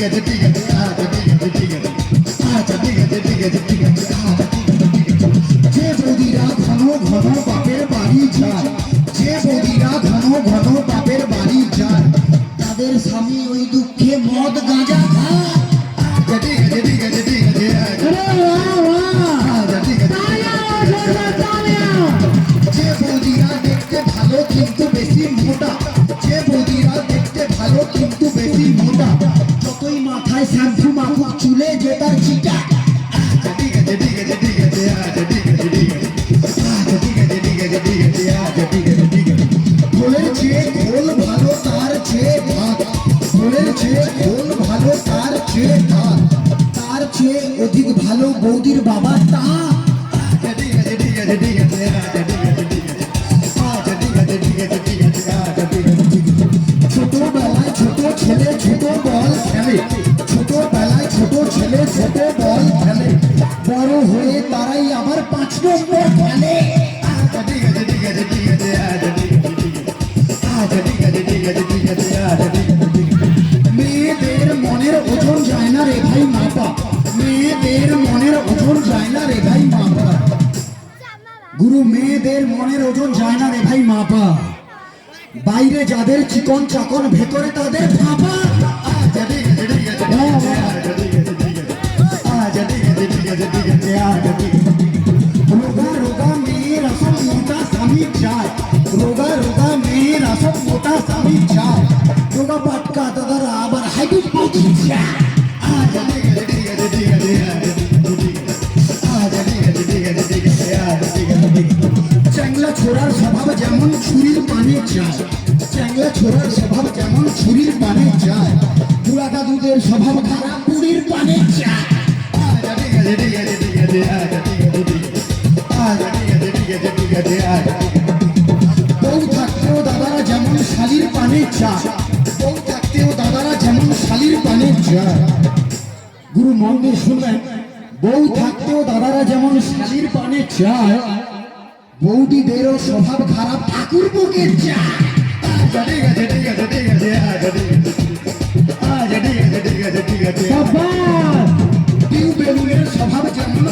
আছে ঠিক আছে আচ্ছা ঠিক আছে ঠিক আছে আচ্ছা ঠিক আছে ঠিক আছে ঠিক আছে আচ্ছা যে বৌদিরা ঘন ঘন বাপের বাড়ি যায় যে বৌদিরা ঘন ঘন বাপের বাড়ি যায় তাদের স্বামী ওই দুঃখে মদ গাঁজা খায় আচ্ছা ঠিক আছে ঠিক আছে ঠিক আছে আচ্ছা ঠিক আছে যে বৌদিরা দেখতে ভালো কিন্তু বেশি মোটা যে বৌদিরা দেখতে ভালো কিন্তু বেশি মোটা যতই মাথায় শ্যাম্পু মাখুক চুলে যে তার চিটা আচ্ছা ঠিক আছে ঠিক আছে ঠিক আছে আচ্ছা ঠিক আছে ঠিক আছে আচ্ছা ঠিক আছে ঠিক আছে ঠিক আছে আচ্ছা ঠিক আছে ঠিক আছে খোলের চেয়ে খোল ভালো তার চেয়ে ভাত খোলের চেয়ে খোল ভালো তার চেয়ে ভাত তার চেয়ে অধিক ভালো বৌদির বাবা তা আচ্ছা ঠিক আছে ঠিক আছে ঠিক আছে আচ্ছা ঠিক আছে ঠিক আছে আচ্ছা ঠিক আছে ঠিক আছে ঠিক আছে আচ্ছা ঠিক আছে ঠিক আছে ছোটবেলায় ছোট ছেলে ছোট বল খেলে ছোটবেলায় ছোট ছেলে ছোট বল খেলে বড় হয়ে তারাই আবার 5 নম্বর খেলে আচ্ছা ঠিক আছে ঠিক আছে ঠিক আছে আচ্ছা ঠিক আছে ঠিক আছে আচ্ছা ঠিক আছে ঠিক আছে ঠিক আছে আচ্ছা ঠিক আছে ঠিক আছে মেয়েদের মনের ওজন যায় না রে ভাই মাপা মেয়েদের মনের ওজন যায় না রে ভাই মাপা গুরু মেয়েদের মনের ওজন যায় না রে ভাই মাপা বাইরে যাদের চিকন চাকন ভেতরে তাদের ফাঁপা আচ্ছা ঠিক আছে ঠিক আছে আচ্ছা ঠিক আছে ঠিক আছে আচ্ছা ঠিক আছে ঠিক আছে ঠিক আছে আচ্ছা ঠিক আছে রোগা রোগা মেয়ের আসল মোটা স্বামী চায় রোগা রোগা মেয়ের আসল মোটা স্বামী চায় রোগা পাটকা দাদারা আবার হাইব্রিড পাউডার চায় আচ্ছা ঠিক আছে ঠিক আছে ঠিক আছে আচ্ছা ঠিক আছে ঠিক আছে ঠিক আছে আচ্ছা ঠিক আছে ঠিক আছে চ্যাংলা ছোড়ার স্বভাব যেমন ছুরির পানে চায় চ্যাংলা ছোড়ার স্বভাব যেমন ছুরির পানে চায় পুরাটা দুধের স্বভাব খারাপ পুরীর পানে চায় আচ্ছা ঠিক আছে ঠিক আছে ঠিক আছে আচ্ছা ঠিক আছে ঠিক আছে আচ্ছা ঠিক আছে ঠিক আছে ঠিক আছে আচ্ছা বউ থাকতেও দাদারা যেমন শালির পানে চায় বউ থাকতেও দাদারা যেমন শালির পানে চায় গুরু মন দিয়ে শুনবেন বউ থাকতেও দাদারা যেমন শালির পানে চায় বৌদিদেরও স্বভাব খারাপ ঠাকুর বুকে চায় আচ্ছা ঠিক আছে ঠিক আছে ঠিক আছে আচ্ছা ঠিক আছে আচ্ছা ঠিক আছে ঠিক আছে ঠিক আছে টিউব বেলুনের স্বভাব যেমন